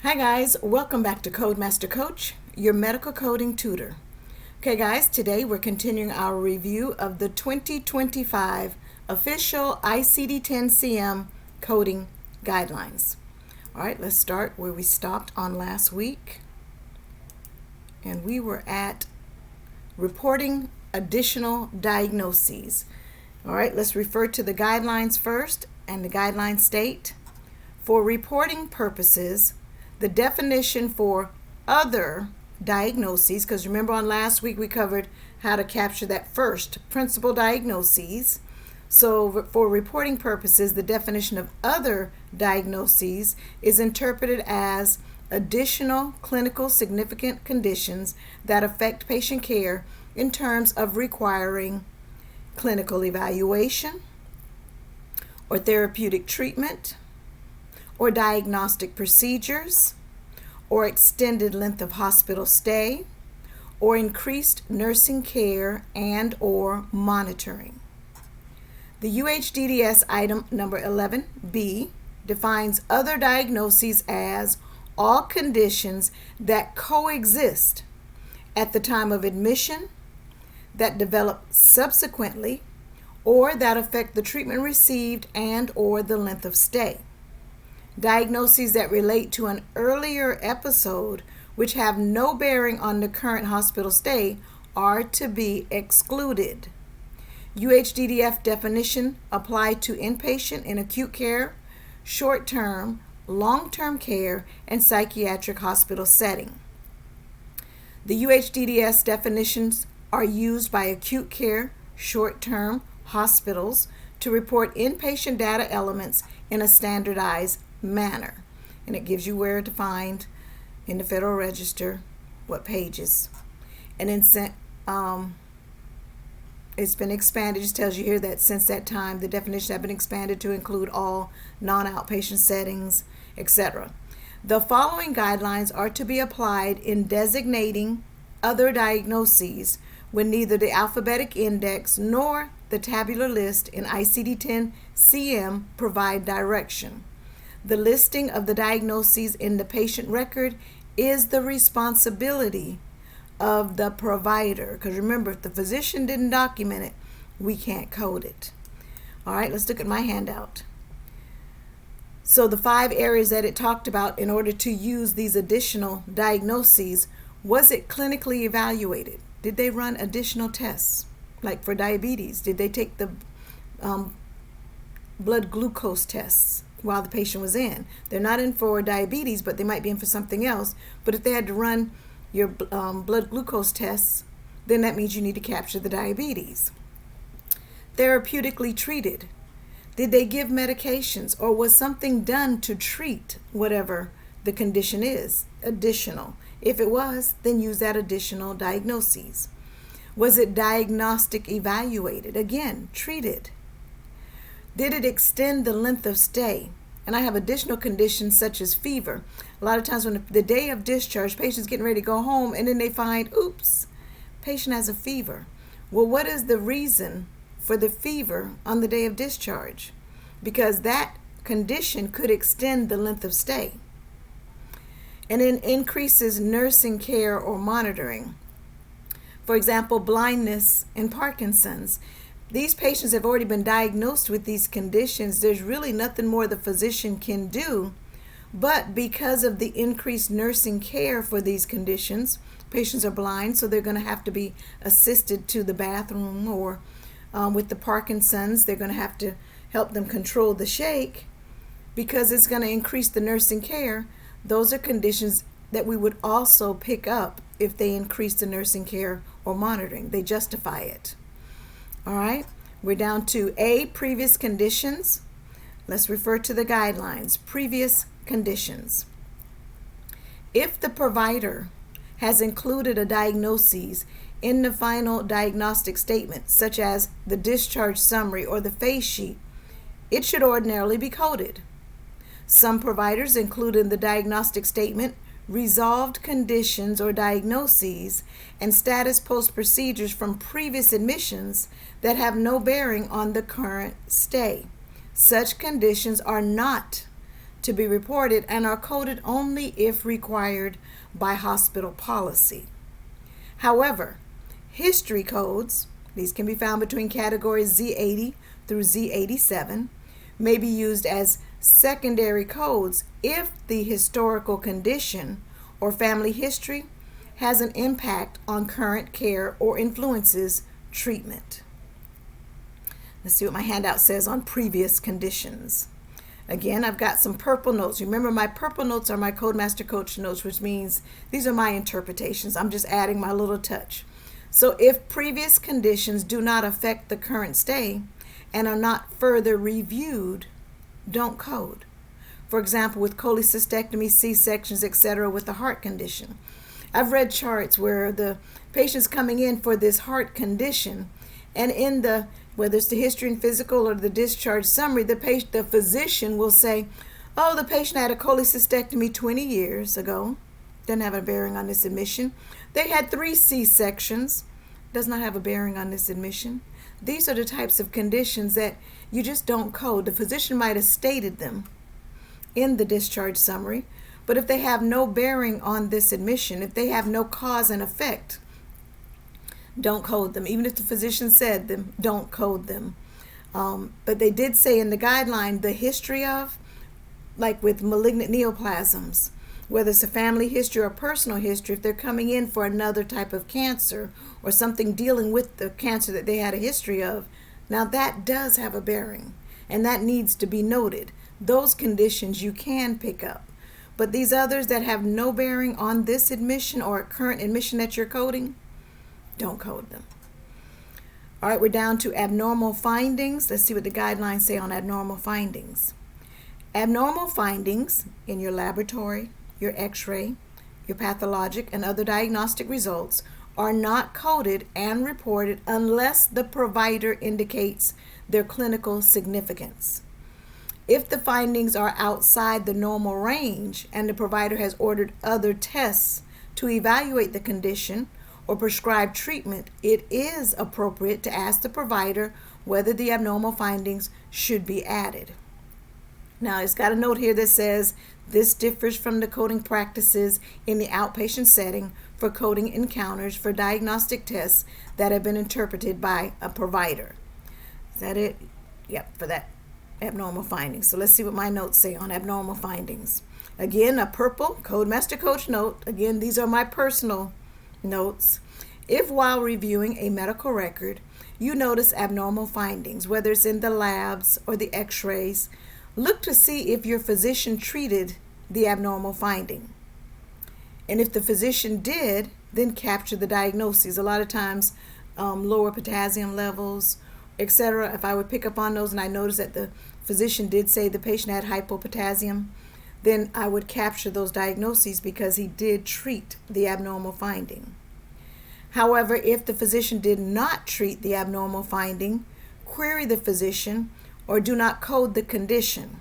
Hi guys, welcome back to Codemaster Coach, your medical coding tutor. Okay guys, today we're continuing our review of the 2025 official ICD-10-CM coding guidelines. All right, let's start where we stopped on last week. And we were at reporting additional diagnoses. All right, let's refer to the guidelines first, and the guidelines state, for reporting purposes, the definition for other diagnoses, because remember on last week we covered how to capture that first principal diagnoses. So for reporting purposes, the definition of other diagnoses is interpreted as additional clinical significant conditions that affect patient care in terms of requiring clinical evaluation or therapeutic treatment or diagnostic procedures, or extended length of hospital stay, or increased nursing care and or monitoring. The UHDDS item number 11B defines other diagnoses as all conditions that coexist at the time of admission, that develop subsequently, or that affect the treatment received and or the length of stay. Diagnoses that relate to an earlier episode which have no bearing on the current hospital stay are to be excluded. UHDDF definition apply to inpatient in acute care, short-term, long-term care, and psychiatric hospital setting. The UHDDS definitions are used by acute care, short-term hospitals to report inpatient data elements in a standardized manner, and it gives you where to find in the Federal Register what pages. And then it's been expanded. It just tells you here that since that time the definitions have been expanded to include all non-outpatient settings, etc. The following guidelines are to be applied in designating other diagnoses when neither the alphabetic index nor the tabular list in ICD-10-CM provide direction. The listing of the diagnoses in the patient record is the responsibility of the provider. Because remember, if the physician didn't document it, we can't code it. All right, let's look at my handout. So the 5 areas that it talked about in order to use these additional diagnoses: was it clinically evaluated? Did they run additional tests? Like for diabetes, did they take the blood glucose tests while the patient was in? They're not in for diabetes, but they might be in for something else. But if they had to run your blood glucose tests, then that means you need to capture the diabetes. Therapeutically treated. Did they give medications, or was something done to treat whatever the condition is? Additional. If it was, then use that additional diagnoses. Was it diagnostic evaluated? Again, treated. Did it extend the length of stay? And I have additional conditions such as fever. A lot of times when the day of discharge, patient's getting ready to go home, and then they find, oops, patient has a fever. Well, what is the reason for the fever on the day of discharge? Because that condition could extend the length of stay. And then increases nursing care or monitoring. For example, blindness and Parkinson's. These patients have already been diagnosed with these conditions. There's really nothing more the physician can do. But because of the increased nursing care for these conditions, patients are blind, so they're going to have to be assisted to the bathroom, or with the Parkinson's, they're going to have to help them control the shake because it's going to increase the nursing care. Those are conditions that we would also pick up if they increase the nursing care or monitoring. They justify it. All right, we're down to A, previous conditions. Let's refer to the guidelines. Previous conditions. If the provider has included a diagnosis in the final diagnostic statement, such as the discharge summary or the phase sheet, it should ordinarily be coded. Some providers include in the diagnostic statement resolved conditions or diagnoses and status post procedures from previous admissions that have no bearing on the current stay. Such conditions are not to be reported and are coded only if required by hospital policy. However, history codes, these can be found between categories Z80 through Z87, may be used as secondary codes if the historical condition or family history has an impact on current care or influences treatment. Let's see what my handout says on previous conditions. Again, I've got some purple notes. Remember, my purple notes are my Codemaster Coach notes, which means these are my interpretations. I'm just adding my little touch. So if previous conditions do not affect the current stay and are not further reviewed, don't code. For example, with cholecystectomy, C-sections, etc., with the heart condition. I've read charts where the patient's coming in for this heart condition, and in the, whether it's the history and physical or the discharge summary, the physician will say, oh, the patient had a cholecystectomy 20 years ago. Doesn't have a bearing on this admission. They had 3 C-sections. Does not have a bearing on this admission. These are the types of conditions that you just don't code. The physician might have stated them in the discharge summary, but if they have no bearing on this admission, if they have no cause and effect, don't code them. Even if the physician said them, don't code them. But they did say in the guideline the history of, like with malignant neoplasms, whether it's a family history or personal history, if they're coming in for another type of cancer or something dealing with the cancer that they had a history of, now that does have a bearing, and that needs to be noted. Those conditions you can pick up. But these others that have no bearing on this admission or current admission that you're coding, don't code them. All right, we're down to abnormal findings. Let's see what the guidelines say on abnormal findings. Abnormal findings in your laboratory, your x-ray, your pathologic, and other diagnostic results are not coded and reported unless the provider indicates their clinical significance. If the findings are outside the normal range and the provider has ordered other tests to evaluate the condition or prescribe treatment, it is appropriate to ask the provider whether the abnormal findings should be added. Now, it's got a note here that says this differs from the coding practices in the outpatient setting for coding encounters for diagnostic tests that have been interpreted by a provider. Is that it? Yep, for that abnormal findings. So let's see what my notes say on abnormal findings. Again, a purple Codemaster Coach note. Again, these are my personal notes. If while reviewing a medical record, you notice abnormal findings, whether it's in the labs or the x-rays, look to see if your physician treated the abnormal finding. And if the physician did, then capture the diagnoses. A lot of times, lower potassium levels, etc. If I would pick up on those and I notice that the physician did say the patient had hypopotassium, then I would capture those diagnoses because he did treat the abnormal finding. However, if the physician did not treat the abnormal finding, query the physician or do not code the condition.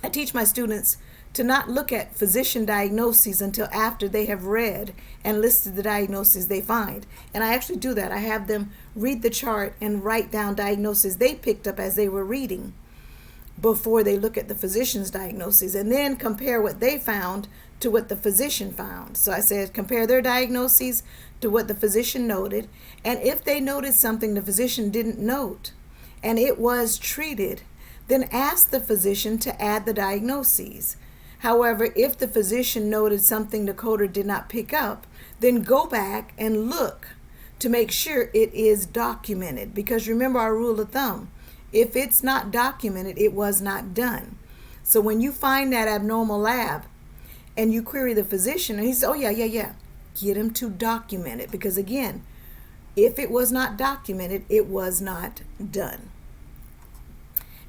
I teach my students to not look at physician diagnoses until after they have read and listed the diagnoses they find. And I actually do that. I have them read the chart and write down diagnoses they picked up as they were reading before they look at the physician's diagnoses, and then compare what they found to what the physician found. So I said compare their diagnoses to what the physician noted, and if they noted something the physician didn't note and it was treated, then ask the physician to add the diagnoses. However, if the physician noted something the coder did not pick up, then go back and look to make sure it is documented, because remember our rule of thumb: if it's not documented, it was not done. So when you find that abnormal lab and you query the physician and he says, oh yeah, get him to document it, because again, if it was not documented, it was not done.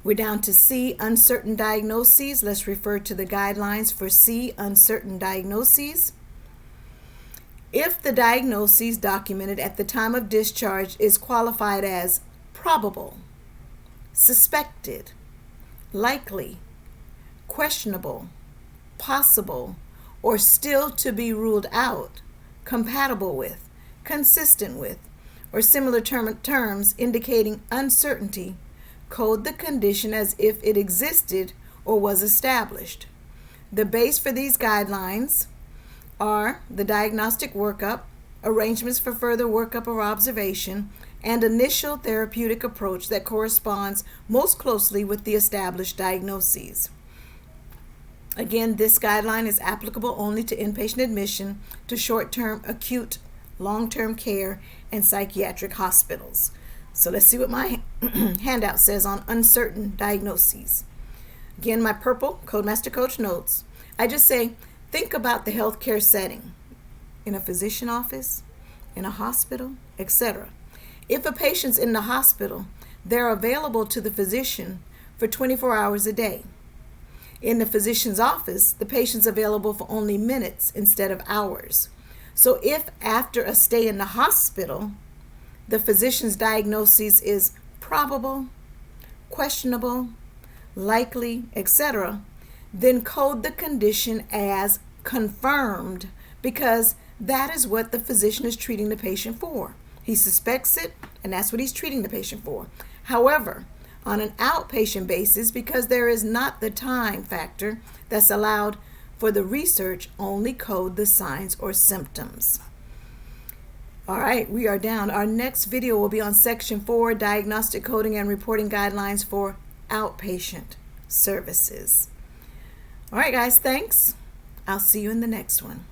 We're down to C, uncertain diagnoses. Let's refer to the guidelines for C, uncertain diagnoses. If the diagnosis documented at the time of discharge is qualified as probable, suspected, likely, questionable, possible, or still to be ruled out, compatible with, consistent with, or similar terms indicating uncertainty, code the condition as if it existed or was established. The base for these guidelines are the diagnostic workup, arrangements for further workup or observation, and initial therapeutic approach that corresponds most closely with the established diagnoses. Again, this guideline is applicable only to inpatient admission to short-term, acute, long-term care, and psychiatric hospitals. So let's see what my handout says on uncertain diagnoses. Again, my purple Codemaster Coach notes. I just say, think about the healthcare setting, in a physician office, in a hospital, etc. If a patient's in the hospital, they're available to the physician for 24 hours a day. In the physician's office, the patient's available for only minutes instead of hours. So if after a stay in the hospital, the physician's diagnosis is probable, questionable, likely, etc., then code the condition as confirmed, because that is what the physician is treating the patient for. He suspects it, and that's what he's treating the patient for. However, on an outpatient basis, because there is not the time factor that's allowed for the research, only code the signs or symptoms. All right, we are down. Our next video will be on Section 4, Diagnostic Coding and Reporting Guidelines for Outpatient Services. All right, guys, thanks. I'll see you in the next one.